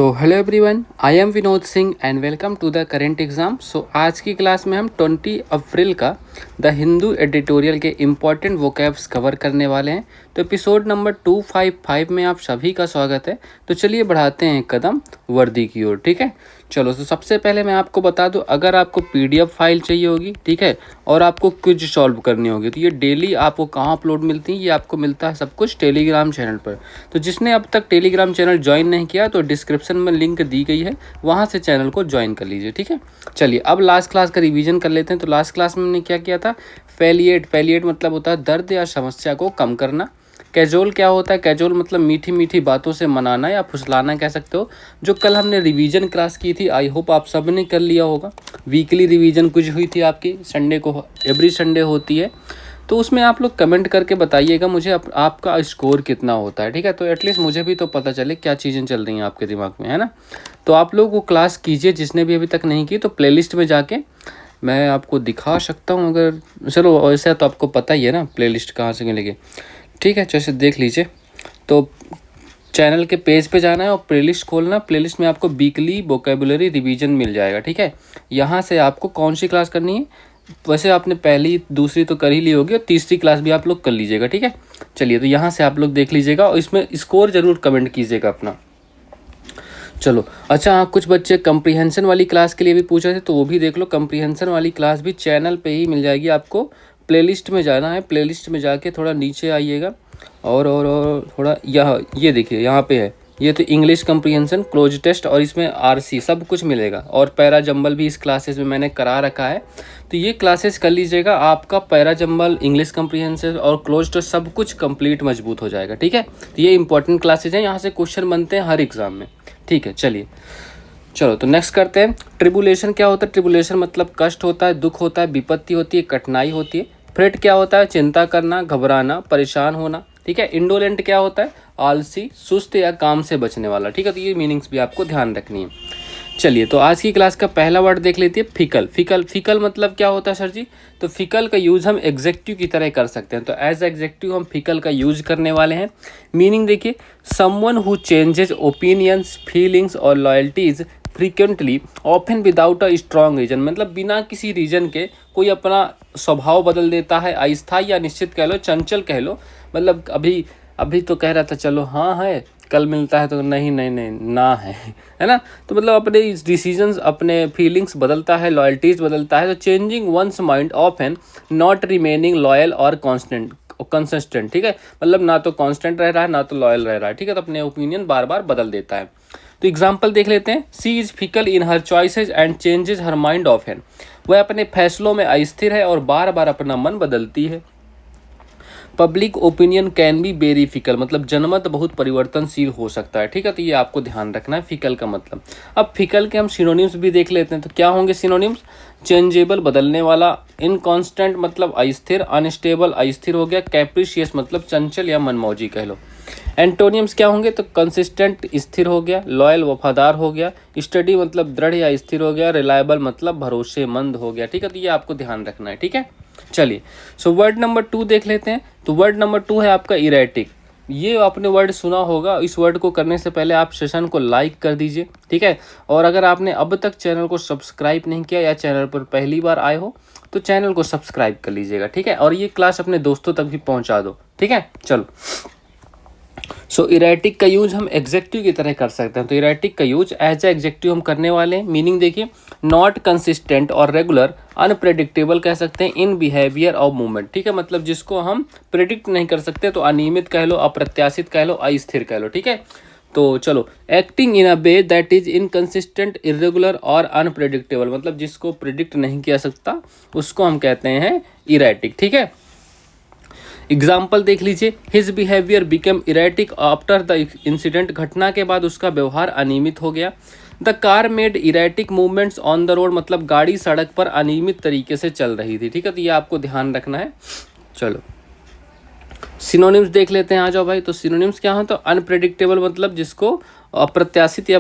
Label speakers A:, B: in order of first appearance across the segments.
A: Hello everyone, I am Vinod Singh and welcome to the current exam. आज की class में हम 20 अप्रैल का द हिंदू एडिटोरियल के इम्पॉर्टेंट वोकैब्स कवर करने वाले हैं। तो एपिसोड नंबर 255 में आप सभी का स्वागत है। तो चलिए बढ़ाते हैं कदम वर्दी की ओर। ठीक है, चलो। तो सबसे पहले मैं आपको बता दूं, अगर आपको पीडीएफ फाइल चाहिए होगी, ठीक है, और आपको क्विज सॉल्व करनी होगी, तो ये डेली आपको कहाँ अपलोड मिलती है? ये आपको मिलता है सब कुछ टेलीग्राम चैनल पर। तो जिसने अब तक टेलीग्राम चैनल ज्वाइन नहीं किया तो डिस्क्रिप्शन में लिंक दी गई है, वहाँ से चैनल को ज्वाइन कर लीजिए। ठीक है, चलिए अब लास्ट क्लास का रिवीजन कर लेते हैं। तो लास्ट क्लास में हमने क्या किया था? पैलिएट मतलब होता है दर्द या समस्या को कम करना। कैजुअल क्या होता है? कैजुअल मतलब मीठी मीठी बातों से मनाना या फुसलाना कह सकते हो। जो कल हमने रिवीजन क्लास की थी, आई होप आप सब ने कर लिया होगा। वीकली रिवीजन कुछ हुई थी आपकी, संडे को, एवरी संडे होती है। तो उसमें आप लोग कमेंट करके बताइएगा मुझे आपका स्कोर कितना होता है। ठीक है, तो एटलीस्ट मुझे भी तो पता चले क्या चीज़ें चल रही हैं आपके दिमाग में, है ना। तो आप लोग वो क्लास कीजिए, जिसने भी अभी तक नहीं की। तो प्लेलिस्ट में जाके मैं आपको दिखा सकता हूँ, अगर चलो ऐसा तो आपको पता ही है ना प्लेलिस्ट कहाँ से मिलेगी। ठीक है, जैसे देख लीजिए। तो चैनल के पेज पे जाना है और प्लेलिस्ट खोलना। प्लेलिस्ट में आपको वीकली वोकैबुलरी रिवीजन मिल जाएगा। ठीक है, यहाँ से आपको कौन सी क्लास करनी है, वैसे आपने पहली दूसरी तो कर ही ली होगी और तीसरी क्लास भी आप लोग कर लीजिएगा। ठीक है, चलिए तो यहाँ से आप लोग देख लीजिएगा और इसमें स्कोर ज़रूर कमेंट कीजिएगा अपना। चलो अच्छा, हाँ, कुछ बच्चे कंप्रीहेंशन वाली क्लास के लिए भी पूछ रहे थे, तो वो भी देख लो। कंप्रीहेंशन वाली क्लास भी चैनल पे ही मिल जाएगी आपको। प्लेलिस्ट में जाना है, प्लेलिस्ट में जाके थोड़ा नीचे आइएगा और थोड़ा ये देखिए यहाँ पे है, ये तो इंग्लिश कंप्रीहेंशन क्लोज टेस्ट, और इसमें आरसी सब कुछ मिलेगा। और पैरा जंबल भी इस क्लासेस में मैंने करा रखा है, तो ये क्लासेस कर लीजिएगा। आपका पैरा जंबल, इंग्लिश कंप्रीहेंशन और क्लोज टेस्ट सब कुछ कंप्लीट मजबूत हो जाएगा। ठीक है, तो ये इंपॉर्टेंट क्लासेज हैं, यहाँ से क्वेश्चन बनते हैं हर एग्जाम में। ठीक है, चलो तो नेक्स्ट करते हैं। ट्रिबुलेशन क्या होता है? ट्रिबुलेशन मतलब कष्ट होता है, दुख होता है, विपत्ति होती है, कठिनाई होती है। फ्रेट क्या होता है? चिंता करना, घबराना, परेशान होना। ठीक है, इंडोलेंट क्या होता है? आलसी, सुस्त या काम से बचने वाला। ठीक है, तो ये मीनिंग्स भी आपको ध्यान रखनी है। चलिए तो आज की क्लास का पहला वर्ड देख लेते हैं, फिकल। फिकल मतलब क्या होता है सर जी? तो फिकल का यूज़ हम एग्जेक्टिव की तरह कर सकते हैं। तो एज एग्जेक्टिव हम फिकल का यूज करने वाले हैं। मीनिंग देखिए, someone who changes opinions, feelings और loyalties frequently, often without a strong reason. मतलब बिना किसी रीजन के कोई अपना स्वभाव बदल देता है। अस्थायी या निश्चित कह लो, चंचल कह लो। मतलब अभी तो कह रहा था चलो हाँ है, कल मिलता है तो नहीं नहीं नहीं ना है ना। तो मतलब अपने डिसीजंस, अपने फीलिंग्स बदलता है, लॉयल्टीज बदलता है। तो changing once mind often, not remaining loyal और कंसिस्टेंट। ठीक है, मतलब ना तो कांस्टेंट रह रहा है ना तो लॉयल रह रहा है। ठीक है, तो अपने ओपिनियन बार बार बदल देता है। तो एग्जाम्पल देख लेते हैं। She is fickle in her choices and changes her mind often. वह अपने फैसलों में अस्थिर है और बार बार अपना मन बदलती है। Public opinion can be very fickle, मतलब जनमत बहुत परिवर्तनशील हो सकता है। ठीक है, तो ये आपको ध्यान रखना है फिकल का मतलब। अब फिकल के हम सिनोनिम्स भी देख लेते हैं। तो क्या होंगे सिनोनिम्स? चेंजेबल, बदलने वाला। इनकॉन्स्टेंट मतलब अस्थिर, अनस्टेबल अस्थिर हो गया। कैप्रिशियस मतलब चंचल या मनमौजी कह लो। एंटोनियम्स क्या होंगे? तो कंसिस्टेंट स्थिर हो गया, लॉयल वफादार हो गया, स्टडी मतलब दृढ़ या स्थिर हो गया, रिलायबल मतलब भरोसेमंद हो गया। ठीक है, तो ये आपको ध्यान रखना है। ठीक है, चलिए सो वर्ड नंबर 2 देख लेते हैं। तो वर्ड नंबर 2 है आपका इरेटिक। ये आपने वर्ड सुना होगा। इस वर्ड को करने से पहले आप सेशन को लाइक कर दीजिए। ठीक है, और अगर आपने अब तक चैनल को सब्सक्राइब नहीं किया या चैनल पर पहली बार आए हो तो चैनल को सब्सक्राइब कर लीजिएगा। ठीक है, और ये क्लास अपने दोस्तों तक भी पहुंचा दो। ठीक है, चलो। सो इरेटिक का यूज हम एग्जेक्टिव की तरह कर सकते हैं। तो इरेटिक का यूज एज ए एग्जेक्टिव हम करने वाले हैं। मीनिंग देखिए, नॉट कंसिस्टेंट और रेगुलर, अनप्रेडिक्टेबल कह सकते हैं, इन बिहेवियर और मूवमेंट। ठीक है, मतलब जिसको हम प्रेडिक्ट नहीं कर सकते, तो अनियमित कह लो, अप्रत्याशित कह लो, अस्थिर कह लो। ठीक है, तो चलो। Acting in a way that is inconsistent, irregular और अनप्रेडिक्टेबल, मतलब जिसको प्रिडिक्ट नहीं किया सकता उसको हम कहते हैं इरेटिक। ठीक है, एग्जाम्पल देख लीजिए। His behaviour become erratic after the incident, घटना के बाद उसका व्यवहार अनियमित हो गया। The car made erratic movements on the road, मतलब गाड़ी सड़क पर अनियमित तरीके से चल रही थी। ठीक है, तो ये आपको ध्यान रखना है। चलो सिनोनिम्स देख लेते हैं, आ जाओ भाई। तो सिनोनिम्स क्या हो? तो अनप्रेडिक्टेबल मतलब जिसको अप्रत्याशित या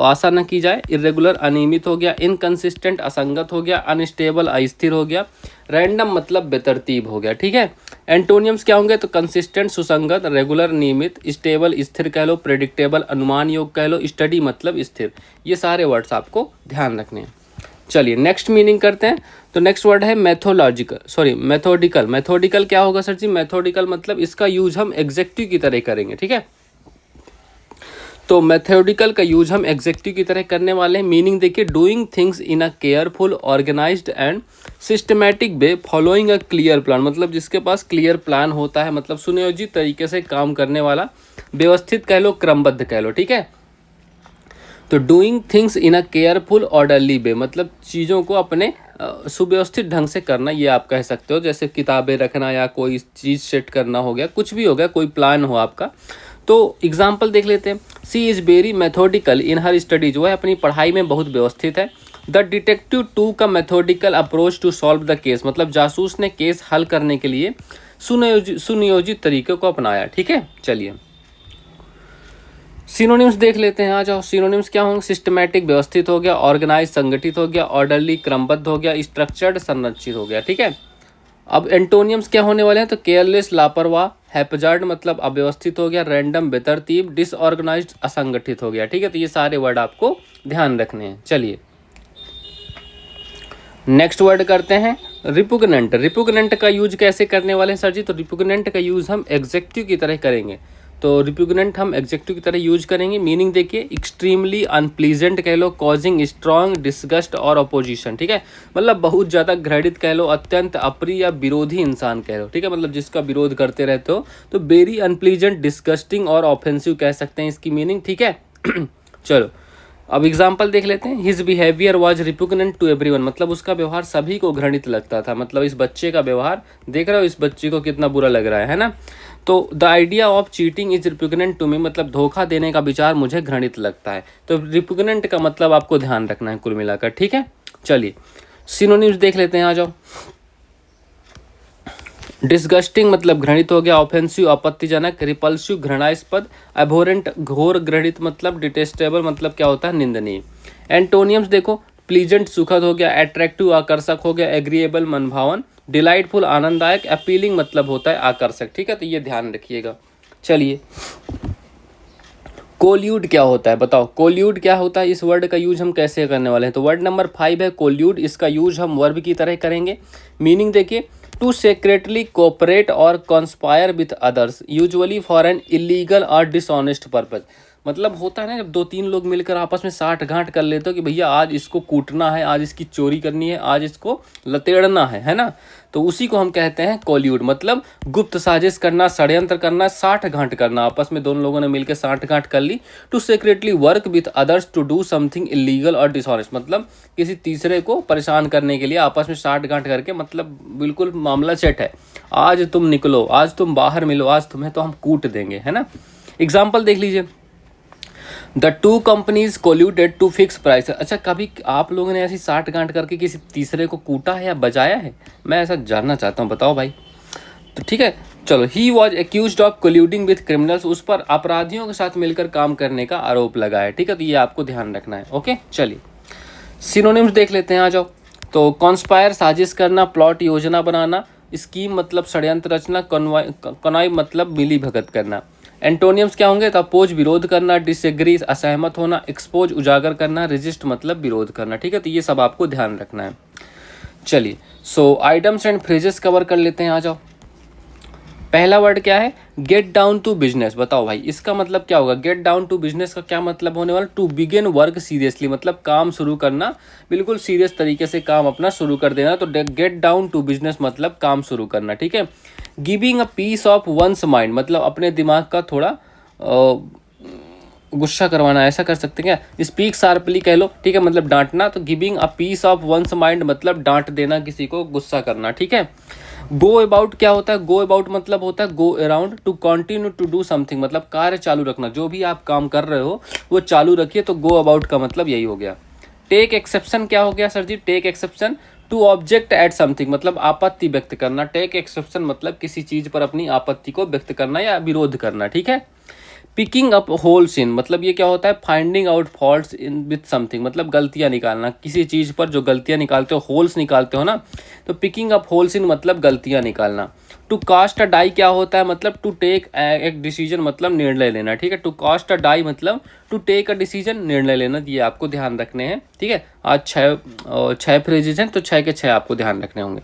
A: आशा न की जाए, इरेगुलर अनियमित हो गया, इनकंसिस्टेंट असंगत हो गया, अनस्टेबल अस्थिर हो गया, रैंडम मतलब बेतरतीब हो गया। ठीक है, एंटोनियम्स क्या होंगे तो कंसिस्टेंट सुसंगत, रेगुलर नियमित, स्टेबल स्थिर कह लो, प्रेडिक्टेबल अनुमान योग्य कह लो, स्टडी मतलब स्थिर। ये सारे वर्ड्स आपको ध्यान रखने हैं। चलिए नेक्स्ट मीनिंग करते हैं। तो नेक्स्ट वर्ड है मेथोडिकल। मेथोडिकल क्या होगा सर जी? मेथोडिकल मतलब इसका यूज हम एग्जेक्टिव की तरह करेंगे। ठीक है, तो मेथोडिकल का यूज हम एग्जेक्टिव की तरह करने वाले हैं। मीनिंग देखिए, doing things in a careful, organised and systematic way, following a clear plan. मतलब जिसके पास क्लियर प्लान होता है, मतलब सुनियोजित तरीके से काम करने वाला, व्यवस्थित कह लो, क्रमबद्ध कह लो। ठीक है, तो doing things in a careful orderly way मतलब चीज़ों को अपने सुव्यवस्थित ढंग से करना, ये आप कह सकते हो। जैसे किताबें रखना या कोई चीज़ सेट करना हो गया, कुछ भी हो गया, कोई प्लान हो आपका। तो एग्जाम्पल देख लेते हैं। She is very methodical in her study, जो है अपनी पढ़ाई में बहुत व्यवस्थित है। The detective took a methodical approach to solve the case मतलब जासूस ने केस हल करने के लिए सुनियोजित तरीके को अपनाया। ठीक है, चलिए सिनोनिम्स देख लेते हैं। आ जाओ, सिनोनिम्स क्या होंगे? सिस्टमैटिक व्यवस्थित हो गया, ऑर्गेनाइज संगठित हो गया, ऑर्डरली क्रमबद्ध हो गया, स्ट्रक्चर्ड संरचित हो गया। ठीक है, अब एंटोनियम्स क्या होने वाले हैं? तो केयरलेस लापरवाह, हैप्जार्ड मतलब अव्यवस्थित हो गया, रैंडम बेतरतीब, डिसऑर्गेनाइज्ड असंगठित हो गया। ठीक है, तो ये सारे वर्ड आपको ध्यान रखने हैं। चलिए नेक्स्ट वर्ड करते हैं रिपुगनेंट। रिपुगनेंट का यूज कैसे करने वाले हैं सर जी? तो रिपुगनेंट का यूज हम एग्जेक्टिव की तरह करेंगे। तो रिपुगनेंट हम एग्जेक्टिव की तरह यूज करेंगे। मीनिंग देखिए, एक्सट्रीमली अनप्लीजेंट कह लो, कॉजिंग स्ट्रॉन्ग डिस्गस्ट और अपोजिशन। ठीक है, मतलब बहुत ज़्यादा घृणित कह लो, अत्यंत अप्रिय या विरोधी इंसान कह लो। ठीक है, मतलब जिसका विरोध करते रहते हो। तो वेरी अनप्लीजेंट, डिस्गस्टिंग और ऑफेंसिव कह सकते हैं इसकी मीनिंग। ठीक है चलो अब एग्जाम्पल देख लेते हैं। His behaviour was repugnant to everyone मतलब उसका व्यवहार सभी को घृणित लगता था। मतलब इस बच्चे का व्यवहार देख रहे हो, इस बच्चे को कितना बुरा लग रहा है ना। तो the idea of cheating is repugnant to me मतलब धोखा देने का विचार मुझे घृणित लगता है। तो रिपुगनेंट का मतलब आपको ध्यान रखना है कुल मिलाकर। ठीक है, चलिए सिनोनिम्स देख लेते हैं। आ जाओ, डिस्गस्टिंग मतलब घृणित हो गया, ऑफेंसिव आपत्तिजनक, रिपल्सिव घृणास्पद, एबोरेंट घोर घृणित मतलब डिटेस्टेबल मतलब क्या होता है? निंदनीय। एंटोनियम्स देखो, प्लीजेंट सुखद हो गया, एट्रैक्टिव आकर्षक हो गया, एग्रीएबल मनभावन, डिलाइटफुल आनंददायक, अपीलिंग मतलब होता है आकर्षक। ठीक है, तो ये ध्यान रखिएगा। चलिए कोल्यूड क्या होता है बताओ? कोल्यूड क्या होता है? इस वर्ड का यूज हम कैसे करने वाले हैं? तो वर्ड नंबर 5 है कोल्यूड। इसका यूज हम वर्ब की तरह करेंगे। मीनिंग देखिए, टू सेक्रेटली कोऑपरेट और conspire with others usually for an illegal और डिसऑनेस्ट पर्पज। मतलब होता है ना, जब 2-3 लोग मिलकर आपस में साठ गांठ कर लेते हो कि भैया आज इसको कूटना है, आज इसकी चोरी करनी है, आज इसको लतेड़ना है ना। तो उसी को हम कहते हैं कोल्यूड। मतलब गुप्त साजिश करना, षड्यंत्र करना, साठ गांठ करना, आपस में दोनों लोगों ने मिलकर साठ गांठ कर ली। To secretly work with others to do something illegal और डिसऑनेस्ट मतलब किसी तीसरे को परेशान करने के लिए आपस में साठ गांठ करके मतलब बिल्कुल मामला सेट है, आज तुम निकलो, आज तुम बाहर मिलो, आज तुम्हें तो हम कूट देंगे, है ना। एग्जाम्पल देख लीजिए, the two companies colluded to fix price. अच्छा, कभी आप लोगों ने ऐसी साठ गांठ करके किसी तीसरे को कूटा है या बजाया है? मैं ऐसा जानना चाहता हूँ, बताओ भाई। तो ठीक है, चलो। He was accused of colluding with criminals, उस पर अपराधियों के साथ मिलकर काम करने का आरोप लगा है। ठीक है, तो ये आपको ध्यान रखना है। ओके, चलिए सिनोनिम्स देख लेते हैं। आ जाओ, तो कॉन्स्पायर साजिश करना, प्लॉट योजना बनाना, स्कीम मतलब षड्यंत्र रचना, कॉन्वाय मतलब मिली भगत करना। एंटोनियम्स क्या होंगे? तो अपोज विरोध करना, डिसएग्री असहमत होना, एक्सपोज उजागर करना, रेजिस्ट मतलब विरोध करना। ठीक है, तो ये सब आपको ध्यान रखना है। चलिए आइटम्स एंड फ्रेजेस कवर कर लेते हैं। आ जाओ, पहला वर्ड क्या है? Get down to business. बताओ भाई इसका मतलब क्या होगा? गेट डाउन टू बिजनेस का क्या मतलब होने वाला? टू बिगिन वर्क सीरियसली मतलब काम शुरू करना, बिल्कुल सीरियस तरीके से काम अपना शुरू कर देना। तो गेट डाउन टू बिजनेस मतलब काम शुरू करना। ठीक है, giving a piece of one's mind मतलब अपने दिमाग का थोड़ा गुस्सा करवाना, ऐसा कर सकते हैं क्या? स्पीक शार्पली कह लो। ठीक है, मतलब डांटना। तो giving a piece of one's mind मतलब डांट देना, किसी को गुस्सा करना। ठीक है, गो अबाउट क्या होता है? गो अबाउट मतलब होता है go around, to continue to do something मतलब कार्य चालू रखना, जो भी आप काम कर रहे हो वो चालू रखिए। तो गो अबाउट का मतलब यही हो गया। टेक एक्सेप्शन क्या हो गया sir ji? Take exception to object at something मतलब आपत्ति व्यक्त करना। टेक एक्सेप्शन मतलब किसी चीज पर अपनी आपत्ति को व्यक्त करना या विरोध करना। ठीक है, पिकिंग अप होल्स इन मतलब ये क्या होता है, finding out faults in with something मतलब गलतियाँ निकालना, किसी चीज़ पर जो गलतियाँ निकालते हो, होल्स निकालते हो ना, तो पिकिंग अप होल्स इन मतलब गलतियाँ निकालना। टू कास्ट अ डाई क्या होता है, मतलब टू टेक एक डिसीजन मतलब निर्णय लेना, ठीक है। टू कास्ट अ डाई मतलब टू टेक अ डिसीजन निर्णय लेना, ये आपको ध्यान रखने हैं, ठीक है। आज छः फ्रेजेज हैं तो छः के छः आपको ध्यान रखने होंगे।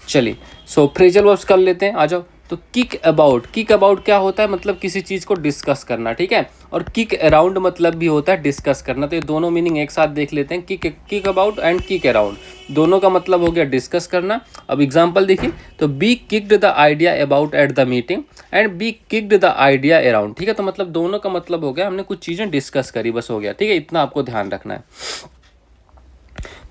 A: चलिए सो फ्रेजल वर्ब्स कर लेते हैं, आ जाओ। तो किक अबाउट क्या होता है, मतलब किसी चीज़ को डिस्कस करना, ठीक है। और किक अराउंड मतलब भी होता है डिस्कस करना, तो ये दोनों मीनिंग एक साथ देख लेते हैं। Kick about and kick around दोनों का मतलब हो गया डिस्कस करना। अब एग्जांपल देखिए, तो B kicked the idea about at the meeting and B kicked the idea around, ठीक है। तो मतलब दोनों का मतलब हो गया हमने कुछ चीज़ें डिस्कस करी, बस हो गया, ठीक है। इतना आपको ध्यान रखना है।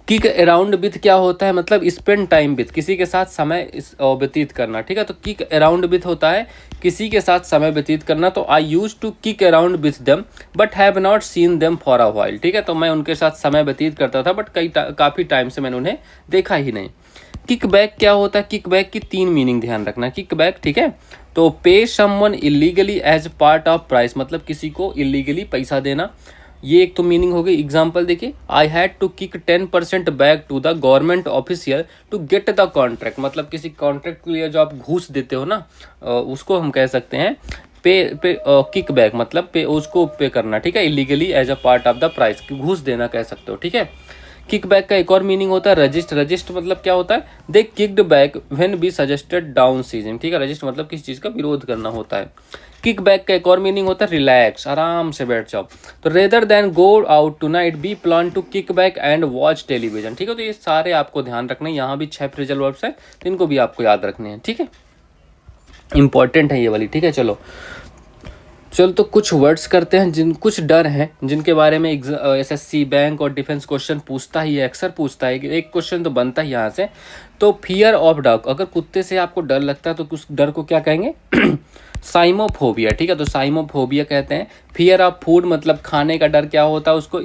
A: किक अराउंड विथ क्या होता है, मतलब स्पेंड टाइम विथ, किसी के साथ समय व्यतीत करना, ठीक है। तो किक अराउंड विथ होता है किसी के साथ समय व्यतीत करना। तो I use to kick around with them but have not seen them for a while, ठीक है। तो मैं उनके साथ समय व्यतीत करता था बट काफ़ी टाइम से मैंने उन्हें देखा ही नहीं। किक बैक क्या होता है, किक बैक की तीन मीनिंग ध्यान रखना। किक बैक, ठीक है, तो pay someone illegally as part of price मतलब किसी को इलीगली पैसा देना, ये एक तो मीनिंग हो गई। एग्जाम्पल देखिए, I had to kick 10% back to the government official to get the contract, मतलब किसी कॉन्ट्रैक्ट के लिए जो आप घूस देते हो ना, उसको हम कह सकते हैं पे किक बैक, मतलब पे उसको पे करना, ठीक है। Illegally as a part of the price, घूस देना कह सकते हो, ठीक है। किक बैक का एक और मीनिंग होता है रजिस्ट मतलब क्या होता है, they kicked back when we suggested down season, ठीक है। रजिस्ट मतलब किसी चीज़ का विरोध करना होता है। किक बैक का एक और मीनिंग होता है रिलैक्स, आराम से बैठ जाओ। तो rather than go out tonight be plan to kick back and watch television, ठीक है। तो ये सारे आपको ध्यान रखने हैं, यहाँ भी 6 फ्रेजल वर्ब्स हैं, तो इनको भी आपको याद रखने हैं, ठीक है। इंपॉर्टेंट है ये वाली, ठीक है। चलो तो कुछ वर्ड्स करते हैं, कुछ डर हैं जिनके बारे में एसएससी बैंक और डिफेंस क्वेश्चन पूछता ही है, अक्सर पूछता है कि एक क्वेश्चन तो बनता ही यहाँ से। तो फियर ऑफ डॉग, अगर कुत्ते से आपको डर लगता है तो उस डर को क्या कहेंगे साइमोफोबिया, ठीक है। तो साइमोफोबिया कहते हैं। फियर ऑफ फूड मतलब खाने का डर क्या होता है उसको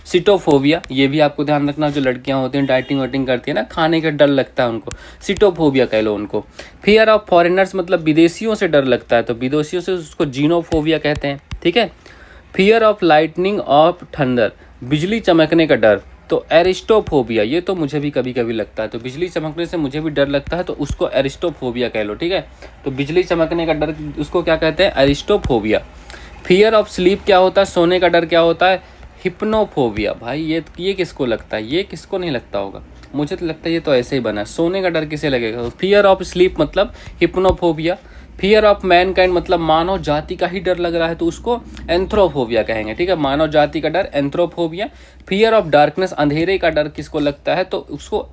A: सिटोफोबिया, ये भी आपको ध्यान रखना। जो लड़कियां होती हैं डाइटिंग वाइटिंग करती है ना, खाने का डर लगता है उनको, सिटोफोबिया कह लो उनको। फियर ऑफ फॉरेनर्स मतलब विदेशियों से डर लगता है, तो विदेशियों से उसको जीनोफोबिया कहते हैं, ठीक है। Fear of lightning of thunder बिजली चमकने का डर, तो एरिस्टोफोबिया, ये तो मुझे भी कभी कभी लगता है, तो बिजली चमकने से मुझे भी डर लगता है, तो उसको एरिस्टोफोबिया कह लो, ठीक है। तो बिजली चमकने का डर उसको क्या कहते हैं, एरिस्टोफोबिया। फियर ऑफ स्लीप क्या होता है, सोने का डर क्या होता है, हिप्नोफोबिया। भाई ये किसको लगता है, ये किसको नहीं लगता होगा, मुझे तो लगता है ये तो ऐसे ही बना है, सोने का डर किसे लगेगा। फियर ऑफ स्लीप मतलब हिप्नोफोबिया। फियर ऑफ मैनकाइंड मतलब मानव जाति का ही डर लग रहा है, तो उसको एंथ्रोफोबिया कहेंगे, ठीक है। मानव जाति का डर एंथ्रोफोबिया। फियर ऑफ डार्कनेस अंधेरे का डर किसको लगता है, तो उसको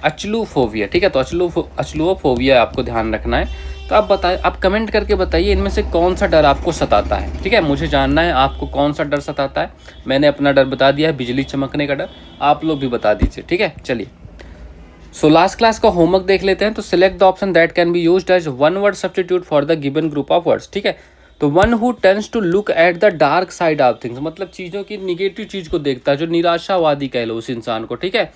A: अचलूफोबिया, ठीक है। तो अचलूफोबिया आपको ध्यान रखना है। तो आप बताइए, आप कमेंट करके बताइए इनमें से कौन सा डर आपको सताता है, ठीक है। मुझे जानना है आपको कौन सा डर सताता है। मैंने अपना डर बता दिया है, बिजली चमकने का डर, आप लोग भी बता दीजिए, ठीक है। चलिए सो लास्ट क्लास का होमवर्क देख लेते हैं। तो select the option that can be used as one word substitute for the given group of words, ठीक है। तो one who tends to look at the dark side of things मतलब चीज़ों की निगेटिव चीज़ को देखता है, जो निराशावादी कह लो उस इंसान को, ठीक है।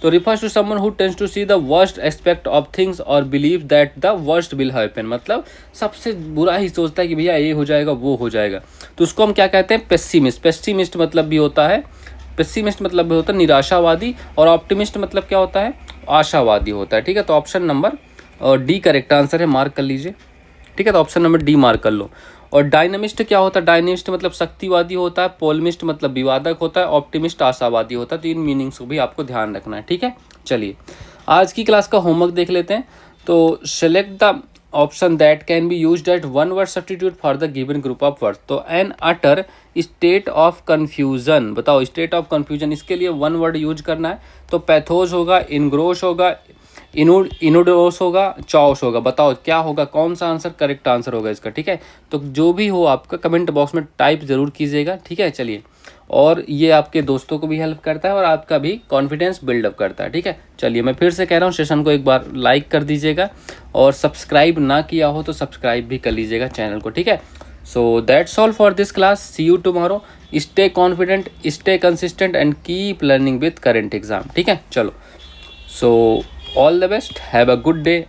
A: तो refers to someone who tends to see the worst aspect of things और believe that the worst will happen, मतलब सबसे बुरा ही सोचता है कि भैया ये हो जाएगा वो हो जाएगा, तो उसको हम क्या कहते हैं, पेसिमिस्ट। पेसिमिस्ट मतलब भी होता है, पेसिमिस्ट मतलब भी होता है निराशावादी, और ऑप्टिमिस्ट मतलब क्या होता है, आशावादी होता है, ठीक है। तो option number D correct answer है, मार्क कर लीजिए, ठीक है। तो ऑप्शन नंबर डी मार्क कर लो। और डायनामिस्ट क्या होता है, डायनामिस्ट मतलब शक्तिवादी होता है, पोलमिस्ट मतलब विवादक होता है, ऑप्टिमिस्ट आशावादी होता है। तो इन मीनिंग्स को भी आपको ध्यान रखना है, ठीक है। चलिए आज की क्लास का होमवर्क देख लेते हैं। तो select the option that can be used at one word substitute for the given group of words. तो an utter state of confusion, बताओ स्टेट ऑफ कन्फ्यूजन, इसके लिए वन वर्ड यूज करना है। तो पैथोज होगा, इनग्रोश होगा, इनोडोस होगा, चॉस होगा, बताओ क्या होगा, कौन सा आंसर करेक्ट आंसर होगा इसका, ठीक है। तो जो भी हो आपका कमेंट बॉक्स में टाइप ज़रूर कीजिएगा, ठीक है। चलिए, और ये आपके दोस्तों को भी हेल्प करता है और आपका भी कॉन्फिडेंस बिल्डअप करता है, ठीक है। चलिए मैं फिर से कह रहा हूँ, सेशन को एक बार लाइक कर दीजिएगा और सब्सक्राइब ना किया हो तो सब्सक्राइब भी कर लीजिएगा चैनल को, ठीक है। So that's all for this class, see you tomorrow. Stay confident, stay consistent and keep learning with current exam, ठीक है। चलो, so all the best, have a good day.